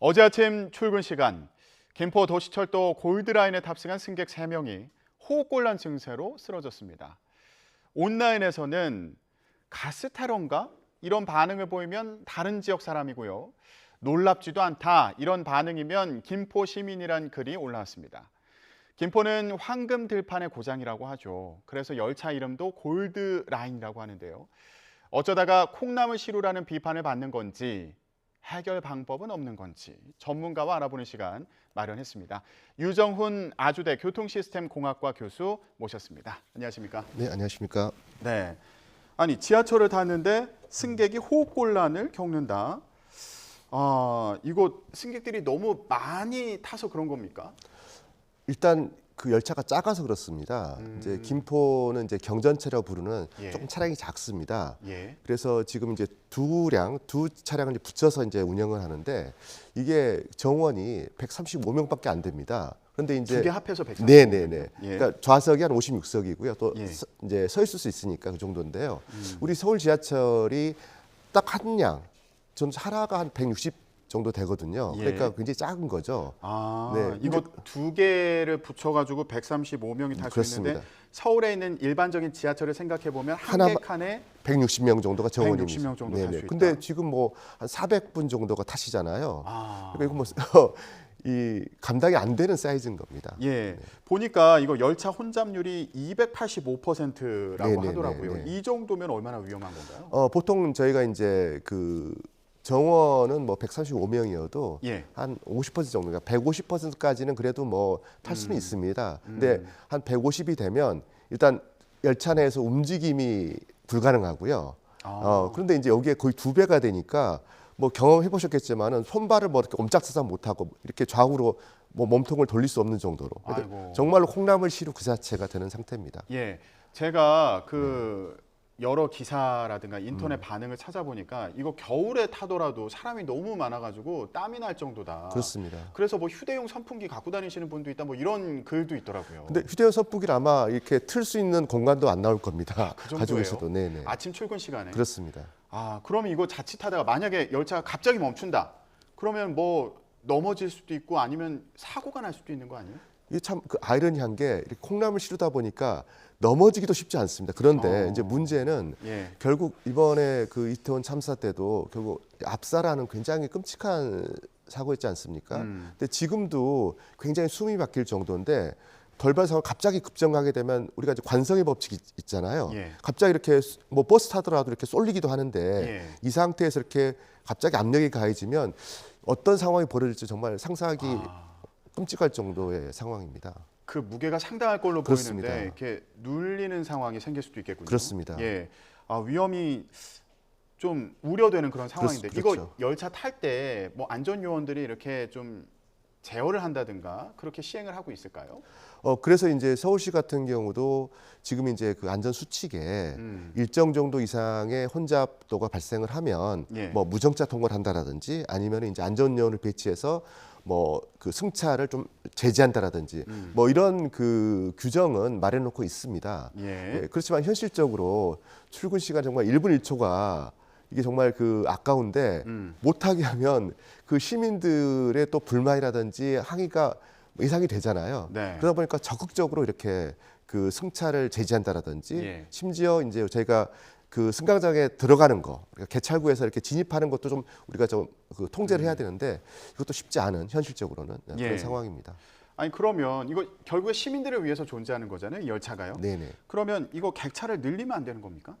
어제 아침 출근 시간 김포 도시철도 골드라인에 탑승한 승객 3명이 호흡곤란 증세로 쓰러졌습니다. 온라인에서는 가스테러인가? 이런 반응을 보이면 다른 지역 사람이고요. 놀랍지도 않다. 이런 반응이면 김포 시민이란 글이 올라왔습니다. 김포는 황금 들판의 고장이라고 하죠. 그래서 열차 이름도 골드라인이라고 하는데요. 어쩌다가 콩나물 시루라는 비판을 받는 건지 해결 방법은 없는 건지 전문가와 알아보는 시간 마련했습니다. 유정훈 아주대 교통시스템공학과 교수 모셨습니다. 안녕하십니까? 네, 안녕하십니까? 네. 아니 지하철을 탔는데 승객이 호흡곤란을 겪는다. 이거 승객들이 너무 많이 타서 그런 겁니까? 일단 그 열차가 작아서 그렇습니다. 이제 김포는 이제 경전철이라고 부르는 예. 조금 차량이 작습니다. 예. 그래서 지금 이제 두 차량을 이제 붙여서 이제 운영을 하는데 이게 정원이 135명밖에 안 됩니다. 그런데 이제 두 개 합해서 130. 네네네. 예. 그러니까 좌석이 한 56석이고요. 또 예. 이제 서 있을 수 있으니까 그 정도인데요. 우리 서울 지하철이 딱 한 양, 전 하나가 한 160 정도 되거든요. 예. 그러니까 굉장히 작은 거죠. 네, 이거 두 개를 붙여가지고 135명이 탈 수 그렇습니다. 있는데 서울에 있는 일반적인 지하철을 생각해 보면 한 하나- 개 칸에 160명 정도가 정원입니다. 160명 정도 탈수 있다. 근데 지금 뭐 한 400분 정도가 타시잖아요. 그러니까 이거 뭐 이 감당이 안 되는 사이즈인 겁니다. 예, 보니까 이거 열차 혼잡률이 285%라고 네네네네. 하더라고요. 이 정도면 얼마나 위험한 건가요? 보통 저희가 이제 그 정원은 뭐 135명이어도 예. 한 50% 정도, 그러니까 150%까지는 그래도 뭐 탈 수는 있습니다. 근데 한 150이 되면 일단 열차 내에서 움직임이 불가능하고요. 그런데 이제 여기에 거의 2배가 되니까 뭐 경험해 보셨겠지만은 손발을 뭐 이렇게 옴짝달싹 못 하고 이렇게 좌우로 뭐 몸통을 돌릴 수 없는 정도로 그러니까 아이고. 정말로 콩나물 시루 그 자체가 되는 상태입니다. 예, 제가 그 여러 기사라든가 인터넷 반응을 찾아보니까 이거 겨울에 타더라도 사람이 너무 많아가지고 땀이 날 정도다. 그렇습니다. 그래서 뭐 휴대용 선풍기 갖고 다니시는 분도 있다. 뭐 이런 글도 있더라고요. 근데 휴대용 선풍기를 아마 이렇게 틀 수 있는 공간도 안 나올 겁니다. 그 정도예요? 가지고 있어도 네네. 아침 출근 시간에. 그렇습니다. 그러면 이거 자칫하다가 만약에 열차가 갑자기 멈춘다. 그러면 뭐 넘어질 수도 있고 아니면 사고가 날 수도 있는 거 아니에요? 이게 참 그 아이러니한 게 이렇게 콩나물 시루다 보니까 넘어지기도 쉽지 않습니다. 그런데 이제 문제는 예. 결국 이번에 그 이태원 참사 때도 결국 압사라는 굉장히 끔찍한 사고였지 않습니까? 근데 지금도 굉장히 숨이 막힐 정도인데 돌발 사고 갑자기 급정하게 되면 우리가 이제 관성의 법칙이 있잖아요. 예. 갑자기 이렇게 뭐 버스 타더라도 이렇게 쏠리기도 하는데 예. 이 상태에서 이렇게 갑자기 압력이 가해지면 어떤 상황이 벌어질지 정말 상상하기 끔찍할 정도의 상황입니다. 그 무게가 상당할 걸로 그렇습니다. 보이는데 이렇게 눌리는 상황이 생길 수도 있겠군요. 그렇습니다. 예, 위험이 좀 우려되는 그런 상황인데 그렇죠. 이거 열차 탈 때 뭐 안전 요원들이 이렇게 좀 제어를 한다든가 그렇게 시행을 하고 있을까요? 그래서 이제 서울시 같은 경우도 지금 이제 그 안전 수칙에 일정 정도 이상의 혼잡도가 발생을 하면 예. 뭐 무정차 통과를 한다라든지 아니면 이제 안전 요원을 배치해서 뭐 그 승차를 좀 제지한다라든지 뭐 이런 그 규정은 마련해놓고 있습니다. 예. 그렇지만 현실적으로 출근 시간 정말 1분 1초가 이게 정말 그 아까운데 못하게 하면 그 시민들의 또 불만이라든지 항의가 예상이 되잖아요. 네. 그러다 보니까 적극적으로 이렇게 그 승차를 제지한다라든지 예. 심지어 이제 저희가 그 승강장에 들어가는 거, 그러니까 개찰구에서 이렇게 진입하는 것도 좀 우리가 좀 그 통제를 해야 되는데 이것도 쉽지 않은 현실적으로는 그런 예. 상황입니다. 아니 그러면 이거 결국에 시민들을 위해서 존재하는 거잖아요, 이 열차가요. 네네. 그러면 이거 객차를 늘리면 안 되는 겁니까?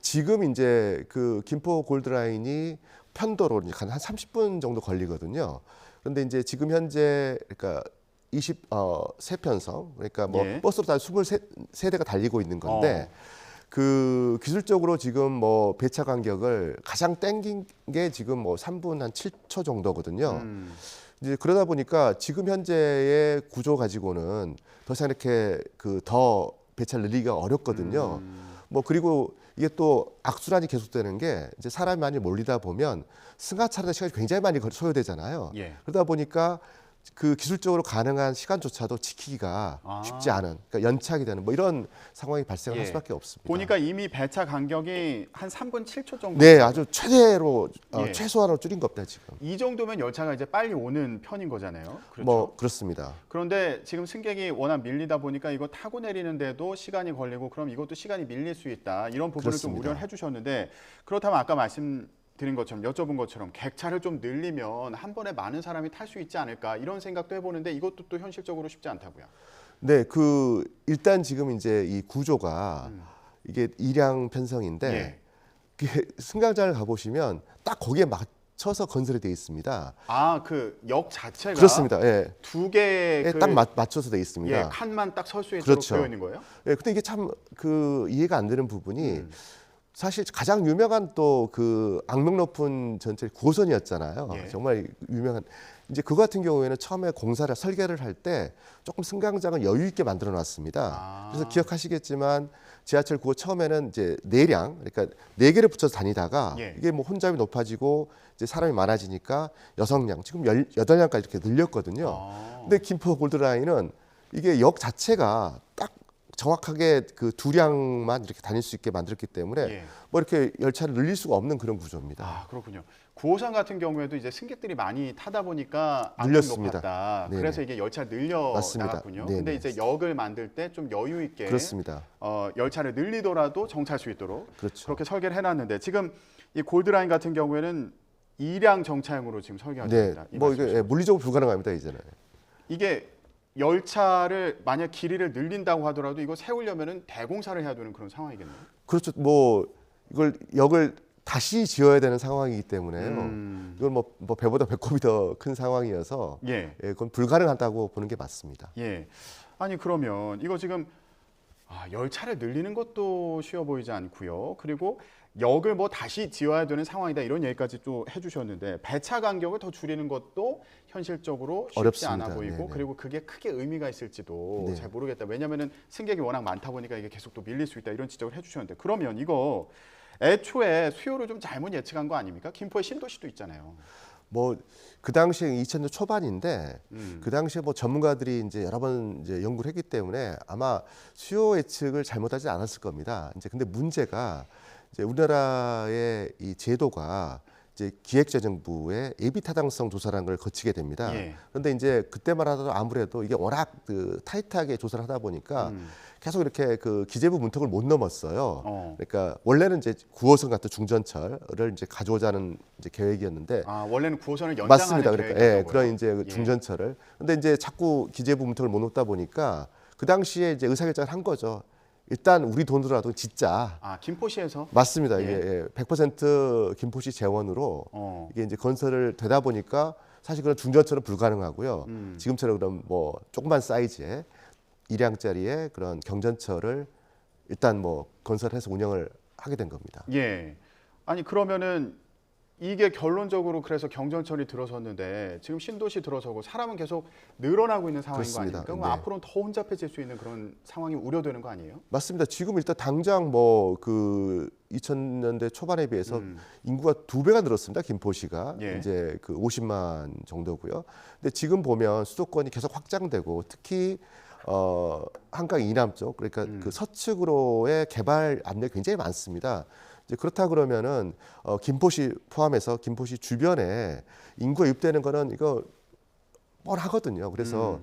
지금 이제 그 김포 골드라인이 편도로 한 30분 정도 걸리거든요. 그런데 이제 지금 현재 그러니까 23편성 그러니까 뭐 예. 버스로 다 23대가 달리고 있는 건데 그 기술적으로 지금 뭐 배차 간격을 가장 땡긴 게 지금 뭐 3분 한 7초 정도거든요. 이제 그러다 보니까 지금 현재의 구조 가지고는 더 이상 이렇게 그 더 배차를 늘리기가 어렵거든요. 뭐 그리고 이게 또 악순환이 계속되는 게 이제 사람이 많이 몰리다 보면 승하차라는 시간이 굉장히 많이 소요되잖아요. 예. 그러다 보니까 그 기술적으로 가능한 시간조차도 지키기가 쉽지 않은, 그러니까 연착이 되는 뭐 이런 상황이 발생할 예. 수밖에 없습니다. 보니까 이미 배차 간격이 한 3분 7초 정도. 네, 아주 최대로 예. 최소한으로 줄인 겁니다 지금. 이 정도면 열차가 이제 빨리 오는 편인 거잖아요. 그렇죠. 뭐 그렇습니다. 그런데 지금 승객이 워낙 밀리다 보니까 이거 타고 내리는데도 시간이 걸리고 그럼 이것도 시간이 밀릴 수 있다. 이런 부분을 좀 그렇습니다. 우려를 해주셨는데 그렇다면 아까 말씀드린 것처럼 여쭤본 것처럼 객차를 좀 늘리면 한 번에 많은 사람이 탈 수 있지 않을까 이런 생각도 해보는데 이것도 또 현실적으로 쉽지 않다고요. 네, 그 일단 지금 이제 이 구조가 이게 일양 편성인데 예. 그 승강장을 가보시면 딱 거기에 맞춰서 건설이 되어 있습니다. 아, 그 역 자체가 그렇습니다. 예, 두 개의 예, 그, 딱 맞춰서 되어 있습니다. 예, 칸만 딱 설 수 있도록 그렇죠. 되어 있는 거예요? 예, 근데 이게 참 그 이해가 안 되는 부분이 사실 가장 유명한 또 그 악명 높은 전철 9호선이었잖아요. 예. 정말 유명한. 이제 그 같은 경우에는 처음에 공사를 설계를 할 때 조금 승강장을 여유 있게 만들어 놨습니다. 그래서 기억하시겠지만 지하철 9호 처음에는 이제 내량, 그러니까 네 개를 붙여서 다니다가 예. 이게 뭐 혼잡이 높아지고 이제 사람이 많아지니까 6량, 지금 8량까지 이렇게 늘렸거든요. 근데 김포 골드라인은 이게 역 자체가 딱 정확하게 그 두 량만 이렇게 다닐 수 있게 만들었기 때문에 예. 뭐 이렇게 열차를 늘릴 수가 없는 그런 구조입니다. 아, 그렇군요. 9호선 같은 경우에도 이제 승객들이 많이 타다 보니까 압력이 늘렸습니다. 높았다. 네네. 그래서 이게 열차를 늘려 맞습니다. 나갔군요. 네네. 근데 이제 역을 만들 때 좀 여유 있게 그렇습니다. 열차를 늘리더라도 정차할 수 있도록 그렇죠. 그렇게 설계를 해놨는데 지금 이 골드라인 같은 경우에는 2량 정차형으로 지금 설계가 네, 됩니다. 이 뭐 이게 말씀이시죠? 물리적으로 불가능합니다 이제는. 이게 열차를 만약 길이를 늘린다고 하더라도 이거 세우려면은 대공사를 해야 되는 그런 상황이겠네요. 그렇죠. 뭐 이걸 역을 다시 지어야 되는 상황이기 때문에요. 이건 뭐 배보다 배꼽이 더 큰 상황이어서 예. 예, 그건 불가능하다고 보는 게 맞습니다. 예. 아니 그러면 이거 지금 열차를 늘리는 것도 쉬워 보이지 않고요. 그리고 역을 뭐 다시 지어야 되는 상황이다 이런 얘기까지 또 해주셨는데 배차 간격을 더 줄이는 것도 현실적으로 쉽지 어렵습니다. 않아 보이고 네네. 그리고 그게 크게 의미가 있을지도 네. 잘 모르겠다. 왜냐하면은 승객이 워낙 많다 보니까 이게 계속 또 밀릴 수 있다 이런 지적을 해주셨는데 그러면 이거 애초에 수요를 좀 잘못 예측한 거 아닙니까? 김포에 신도시도 있잖아요. 뭐 그 당시에 2000년 초반인데 그 당시에 뭐 전문가들이 이제 여러 번 이제 연구를 했기 때문에 아마 수요 예측을 잘못하지 않았을 겁니다. 이제 근데 문제가 이제 우리나라의 이 제도가 이제 기획재정부의 예비 타당성 조사라는 걸 거치게 됩니다. 예. 그런데 이제 그때만 하더라도 아무래도 이게 워낙 그 타이트하게 조사를 하다 보니까 계속 이렇게 그 기재부 문턱을 못 넘었어요. 그러니까 원래는 이제 9호선 같은 중전철을 이제 가져오자는 이제 계획이었는데 원래는 9호선을 연장하는 맞습니다. 그러니까 계획이었던 예, 그런 거예요? 이제 그 중전철을. 근데 이제 자꾸 기재부 문턱을 못 놓다 보니까 그 당시에 이제 의사결정을 한 거죠. 일단 우리 돈으로라도 짓자. 김포시에서 맞습니다. 예. 이게 100% 김포시 재원으로 이게 이제 건설을 되다 보니까 사실 그런 중전철은 불가능하고요. 지금처럼 그런 뭐 조그만 사이즈의 2량짜리의 그런 경전철을 일단 뭐 건설해서 운영을 하게 된 겁니다. 예. 아니 그러면은 이게 결론적으로 그래서 경전철이 들어섰는데 지금 신도시 들어서고 사람은 계속 늘어나고 있는 상황인 그렇습니다. 거 아닙니까? 그럼 네. 앞으로는 더 혼잡해질 수 있는 그런 상황이 우려되는 거 아니에요? 맞습니다. 지금 일단 당장 뭐 그 2000년대 초반에 비해서 인구가 2배가 늘었습니다. 김포시가 예. 이제 그 50만 정도고요. 근데 지금 보면 수도권이 계속 확장되고 특히 한강 이남 쪽 그러니까 그 서측으로의 개발 압력이 굉장히 많습니다. 이제 그렇다 그러면은 김포시 포함해서 김포시 주변에 인구가 유입되는 거는 이거 뻔하거든요. 그래서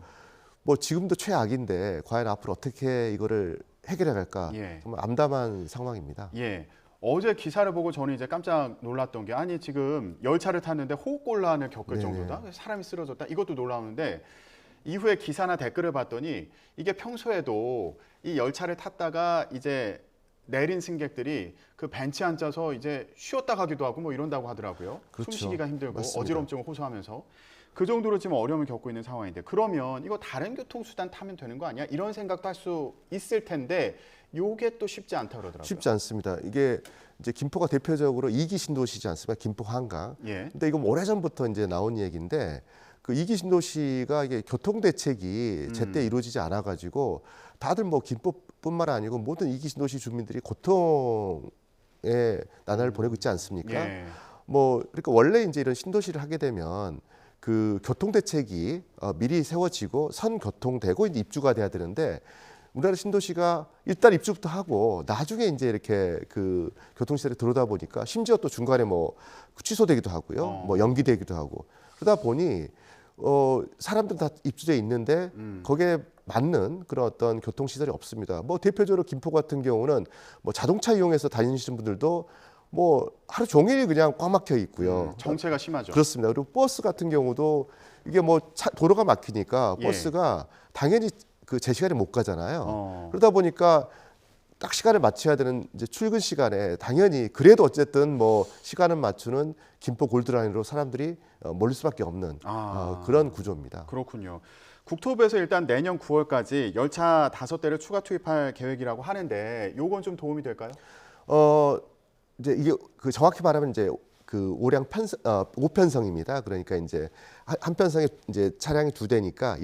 뭐 지금도 최악인데 과연 앞으로 어떻게 이거를 해결해 갈까 예. 정말 암담한 상황입니다. 예. 어제 기사를 보고 저는 이제 깜짝 놀랐던 게 아니 지금 열차를 탔는데 호흡곤란을 겪을 네네. 정도다. 사람이 쓰러졌다. 이것도 놀라운데 이후에 기사나 댓글을 봤더니 이게 평소에도 이 열차를 탔다가 이제 내린 승객들이 그 벤치에 앉아서 이제 쉬었다 가기도 하고 뭐 이런다고 하더라고요. 그렇죠. 숨쉬기가 힘들고 맞습니다. 어지럼증을 호소하면서 그 정도로 지금 어려움을 겪고 있는 상황인데 그러면 이거 다른 교통수단 타면 되는 거 아니야? 이런 생각도 할 수 있을 텐데 요게 또 쉽지 않다 그러더라고요. 쉽지 않습니다. 이게 이제 김포가 대표적으로 2기 신도시지 않습니까? 김포 한강. 예. 근데 이건 오래전부터 이제 나온 얘기인데 그 2기 신도시가 이게 교통 대책이 제때 이루어지지 않아 가지고 다들 뭐 김포뿐만 아니고 모든 2기 신도시 주민들이 고통의 나날을 보내고 있지 않습니까? 예. 뭐 그러니까 원래 이제 이런 신도시를 하게 되면 그 교통 대책이 미리 세워지고 선교통되고 이제 입주가 돼야 되는데 우리나라 신도시가 일단 입주부터 하고 나중에 이제 이렇게 그 교통시설에 들어오다 보니까 심지어 또 중간에 뭐 취소되기도 하고요, 뭐 연기되기도 하고 그러다 보니 사람들 다 입주돼 있는데 거기에 맞는 그런 어떤 교통시설이 없습니다. 뭐 대표적으로 김포 같은 경우는 뭐 자동차 이용해서 다니시는 분들도 뭐 하루 종일 그냥 꽉 막혀 있고요. 정체가 심하죠. 그렇습니다. 그리고 버스 같은 경우도 이게 뭐 도로가 막히니까 예. 버스가 당연히 그 제 시간에 못 가잖아요. 그러다 보니까 딱 시간을 맞춰야 되는 이제 출근 시간에 당연히 그래도 어쨌든 뭐 시간을 맞추는 김포 골드라인으로 사람들이 몰릴 수밖에 없는 그런 구조입니다. 그렇군요. 국토부에서 일단 내년 9월까지 열차 5대를 추가 투입할 계획이라고 하는데 요건 좀 도움이 될까요? 이제 이게 그 정확히 말하면 이제 그 오량 5편성입니다. 그러니까 이제 한 편성에 이제 차량이 2대니까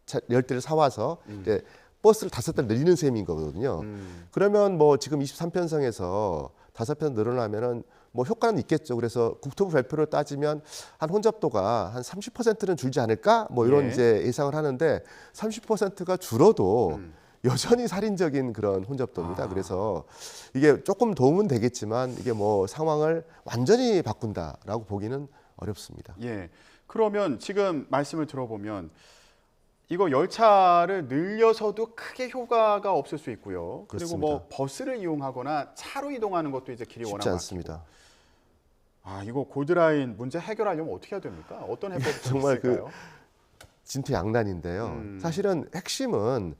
10대를 사와서 이제 버스를 5대를 늘리는 셈인 거거든요. 그러면 뭐 지금 23편성에서 5편 늘어나면은 뭐 효과는 있겠죠. 그래서 국토부 발표를 따지면 한 혼잡도가 한 30%는 줄지 않을까? 뭐 이런 예. 이제 예상을 하는데 30%가 줄어도 여전히 살인적인 그런 혼잡도입니다. 그래서 이게 조금 도움은 되겠지만 이게 뭐 상황을 완전히 바꾼다라고 보기는 어렵습니다. 예. 그러면 지금 말씀을 들어보면 이거 열차를 늘려서도 크게 효과가 없을 수 있고요. 그리고 뭐 버스를 이용하거나 차로 이동하는 것도 이제 길이 워낙 쉽지 않습니다. 이거 골드라인 문제 해결하려면 어떻게 해야 됩니까? 어떤 해법이 정말 있을까요? 진퇴양난인데요. 사실은 핵심은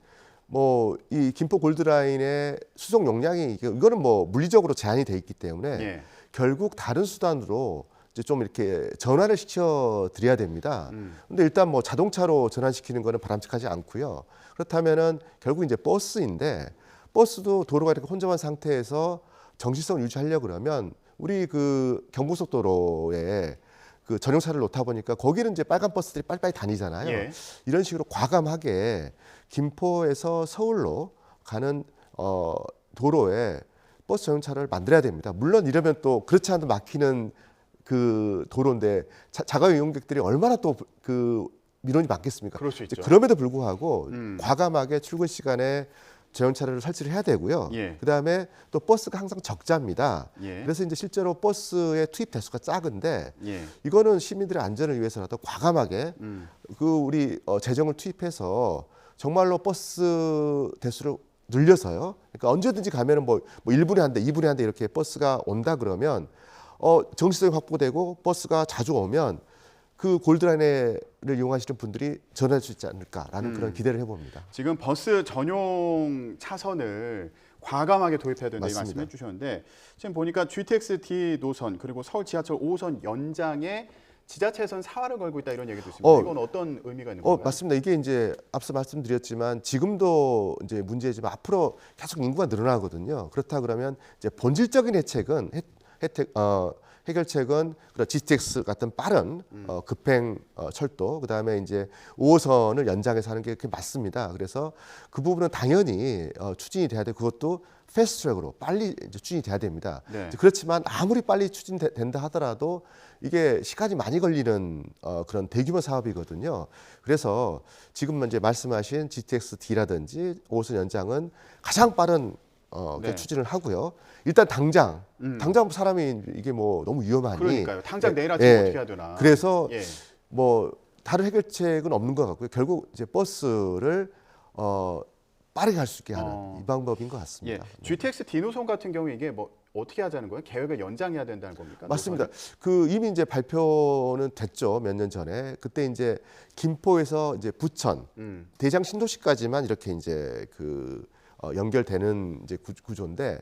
뭐 이 김포 골드라인의 수송 용량이 이거는 뭐 물리적으로 제한이 돼 있기 때문에 예. 결국 다른 수단으로 이제 좀 이렇게 전환을 시켜 드려야 됩니다. 근데 일단 뭐 자동차로 전환시키는 거는 바람직하지 않고요. 그렇다면은 결국 이제 버스인데 버스도 도로가 이렇게 혼잡한 상태에서 정시성을 유지하려고 그러면 우리 그 경부속도로에 그 전용차를 놓다 보니까 거기는 이제 빨간 버스들이 빨리빨리 다니잖아요. 예. 이런 식으로 과감하게 김포에서 서울로 가는 도로에 버스 전용차를 만들어야 됩니다. 물론 이러면 또 그렇지 않아도 막히는 그 도로인데 자가용 이용객들이 얼마나 또 그 민원이 많겠습니까? 그럴 수 있죠. 그럼에도 불구하고 과감하게 출근 시간에 전용차를 설치를 해야 되고요. 예. 그다음에 또 버스가 항상 적자입니다. 예. 그래서 이제 실제로 버스의 투입 대수가 작은데 예. 이거는 시민들의 안전을 위해서라도 과감하게 그 우리 재정을 투입해서 정말로 버스 대수를 늘려서요. 그러니까 언제든지 가면은 뭐 1분에 한 대, 2분에 한 대 이렇게 버스가 온다 그러면 정시성이 확보되고 버스가 자주 오면 그 골드라인을 이용하시는 분들이 전할 수 있지 않을까라는 그런 기대를 해봅니다. 지금 버스 전용 차선을 과감하게 도입해야 된다 이 맞습니다. 말씀해 주셨는데 지금 보니까 GTX-D 노선 그리고 서울 지하철 5호선 연장에 지자체에서는 사활을 걸고 있다 이런 얘기도 있습니다. 이건 어떤 의미가 있는 건가요? 맞습니다. 이게 이제 앞서 말씀드렸지만 지금도 이제 문제지만 앞으로 계속 인구가 늘어나거든요. 그렇다 그러면 이제 본질적인 해결책은 그런 GTX 같은 빠른 급행 철도 그다음에 이제 5호선을 연장해서 하는 게 그게 맞습니다. 그래서 그 부분은 당연히 추진이 돼야 돼. 그것도 패스트트랙으로 빨리 이제 추진이 돼야 됩니다. 네. 그렇지만 아무리 빨리 추진된다 하더라도 이게 시간이 많이 걸리는 그런 대규모 사업이거든요. 그래서 지금 이제 말씀하신 GTX-D라든지 5호선 연장은 가장 빠른 네. 추진을 하고요. 일단 당장 사람이 이게 뭐 너무 위험하니 그러니까요. 당장 내일 아침에 어떻게 해야 되나. 그래서 예. 뭐 다른 해결책은 없는 것 같고요. 결국 이제 버스를 빠르게 갈 수 있게 하는 이 방법인 것 예. 같습니다. GTX-D 노선 같은 경우에 이게 뭐 어떻게 하자는 거예요? 계획을 연장해야 된다는 겁니까? 맞습니다. 노선을? 그 이미 이제 발표는 됐죠. 몇 년 전에. 그때 이제 김포에서 이제 부천, 대장 신도시까지만 이렇게 이제 그 연결되는 이제 구조인데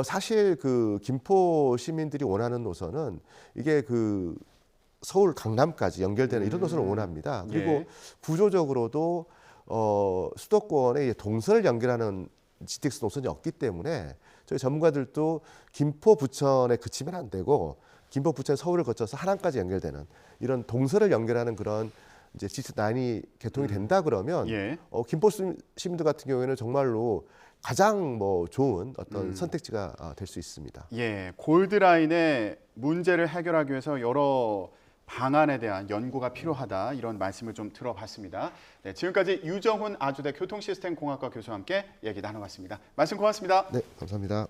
사실 그 김포 시민들이 원하는 노선은 이게 그 서울 강남까지 연결되는 이런 노선을 원합니다. 그리고 예. 구조적으로도 수도권에 동선을 연결하는 GTX 노선이 없기 때문에 저희 전문가들도 김포 부천에 그치면 안 되고 김포 부천 서울을 거쳐서 하남까지 연결되는 이런 동선을 연결하는 그런 이제 GTX9이 개통이 된다 그러면 예. 김포 시민들 같은 경우에는 정말로 가장 뭐 좋은 어떤 선택지가 될 수 있습니다. 예, 골드라인의 문제를 해결하기 위해서 여러 방안에 대한 연구가 필요하다 이런 말씀을 좀 들어봤습니다. 네, 지금까지 유정훈 아주대 교통시스템공학과 교수와 함께 얘기 나눠봤습니다. 말씀 고맙습니다. 네, 감사합니다.